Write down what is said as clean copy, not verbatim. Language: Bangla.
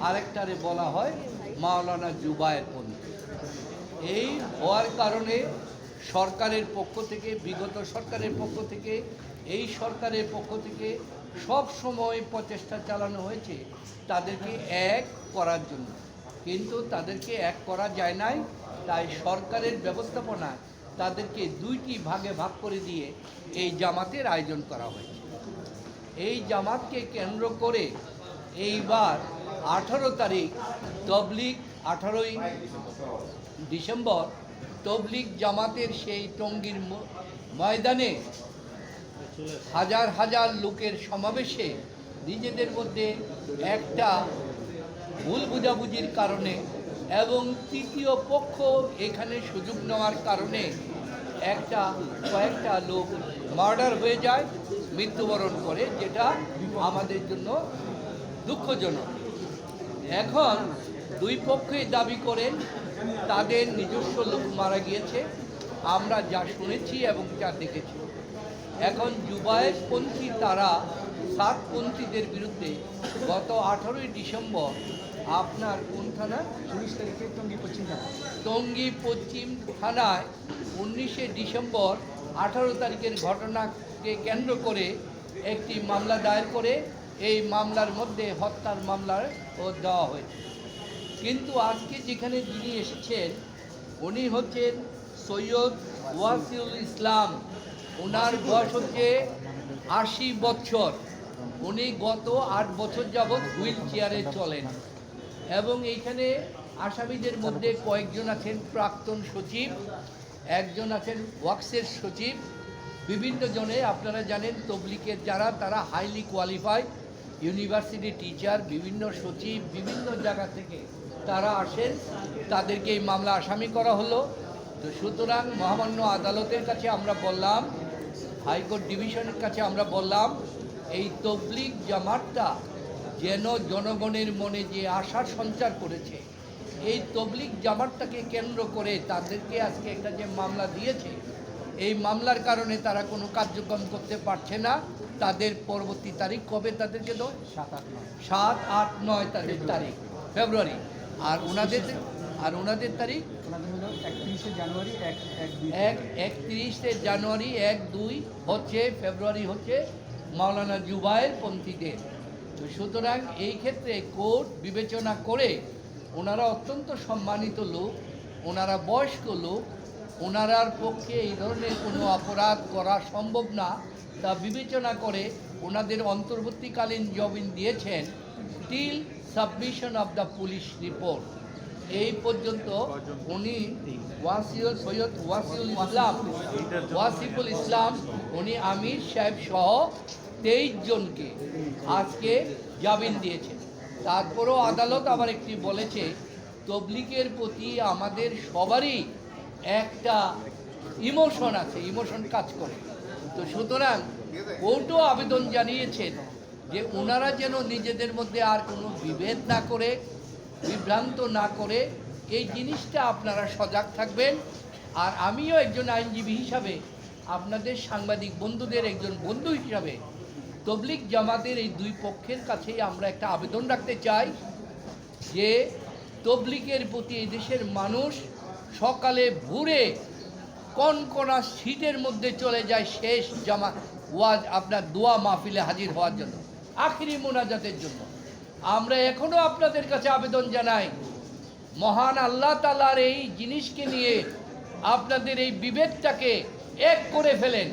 আরেকটারে বলা হয় মাওলানা জুবায়ের পন্থী। এই হওয়ার কারণে সরকারের পক্ষ থেকে, বিগত সরকারের পক্ষ থেকে, এই সরকারের পক্ষ থেকে সব সময় প্রচেষ্টা চালানো হয়েছে তাদেরকে এক করার জন্য, কিন্তু তাদেরকে এক করা যায় নাই। তাই সরকারের ব্যবস্থাপনায় তাদেরকে দুইটি ভাগে ভাগ করে দিয়ে এই জামাতের আয়োজন করা হয়েছে। এই জামাতকে কেন্দ্র করে এইবার 18 তারিখ তবলিগ, 18ই ডিসেম্বর তবলিগ জামাতের সেই টঙ্গীর ময়দানে হাজার হাজার লোকের সমাবেশে নিজেদের মধ্যে একটা ভুল বুঝাবুঝির কারণে এবং তৃতীয় পক্ষ এখানে সুযোগ নেওয়ার কারণে কয়েকটা লোক মার্ডার হয়ে যায়, মৃত্যুবরণ করে, যেটা আমাদের জন্য দুঃখজনক। এখন দুই পক্ষই দাবি করেন তাদের নিজস্ব লোক মারা গিয়েছে, আমরা যা শুনেছি এবং যা দেখেছি। এখন জুবায়ের পন্থী তারা সাতপন্থীদের বিরুদ্ধে গত 18ই ডিসেম্বর আপনার কোন থানা, 19 তারিখে টঙ্গী পশ্চিম থানায় 19শে ডিসেম্বর 18 তারিখের ঘটনাকে কেন্দ্র করে একটি মামলা দায়ের করে এই মামলার মধ্যে হত্যার মামলার দেওয়া হয়েছে। কিন্তু আজকে যেখানে যিনি এসেছেন উনি হচ্ছেন সৈয়দ ওয়াসিউল ইসলাম। ওনার বয়স হচ্ছে 80 বছর। উনি গত 8 বছর যাবৎ হুইল চেয়ারে চলেন এবং এইখানে আসামিদের মধ্যে কয়েকজন আছেন প্রাক্তন সচিব, একজন আছেন ওয়াক্সের সচিব, বিভিন্ন জনে আপনারা জানেন তবলিগের যারা তারা হাইলি কোয়ালিফাইড ইউনিভার্সিটি টিচার, বিভিন্ন সচিব, বিভিন্ন জায়গা থেকে তারা আসেন, তাদেরকে এই মামলা আসামি করা হলো। তো সুতরাং মহামান্য আদালতের কাছে আমরা বললাম, হাইকোর্ট ডিভিশনের কাছে আমরা বললাম, এই তবলিগ জামাতটা যেন জনগণের মনে যে আশার সঞ্চার করেছে, এই তবলিগ জামাতটাকে কেন্দ্র করে তাদেরকে আজকে একটা যে মামলা দিয়েছে, এই মামলার কারণে তারা কোনো কার্যক্রম করতে পারছে না। তাদের পরবর্তী তারিখ কবে তাদেরকে দেয়? 7, 8, 9 তাদের তারিখ ফেব্রুয়ারি। আর ওনাদের তারিখ 31শে জানুয়ারি, 31শে জানুয়ারি, 1, 2 হচ্ছে ফেব্রুয়ারি হচ্ছে মাওলানা জুবায়ের পন্থীদের। তো সুতরাং এই ক্ষেত্রে কোর্ট বিবেচনা করে, ওনারা অত্যন্ত সম্মানিত লোক, ওনারা বয়স্ক লোক, ওনারার পক্ষে এই ধরনের কোনো অপরাধ করা সম্ভব না, তা বিবেচনা করে ওনাদের অন্তর্বর্তীকালীন জামিন দিয়েছেন till submission of the police report. এই পর্যন্ত উনি সৈয়দ ওয়াসিফুল ইসলাম উনি আমির সাহেব সহ 23 জনকে আজকে জামিন দিয়েছেন। তারপরেও আদালত আবার একটি বলেছে, তবলিগের প্রতি আমাদের সবারই একটা ইমোশন আছে, ইমোশন কাজ করে। তো সুতরাং কোর্টও আবেদন জানিয়েছেন যে ওনারা যেন নিজেদের মধ্যে আর কোনো বিভেদ না করে, বিভ্রান্ত না করে, এই জিনিসটা আপনারা সজাগ থাকবেন। আর আমিও একজন আইনজীবী হিসাবে, আপনাদের সাংবাদিক বন্ধুদের একজন বন্ধু হিসাবে, তবলিগ জামাতের এই দুই পক্ষের কাছেই আমরা একটা আবেদন রাখতে চাই যে তবলিগের প্রতি এই দেশের মানুষ সকালে ভোরে কনকনা শীতের মধ্যে চলে যায় শেষ জামাত ওয়াজ আপনার দোয়া মাহফিলে হাজির হওয়ার জন্য, আখিরি মোনাজাতের জন্য। আমরা এখনও আপনাদের কাছে আবেদন জানাই, মহান আল্লাহ তাআলার এই জিনিসকে নিয়ে আপনাদের এই বিভেদটাকে এক করে ফেলেন।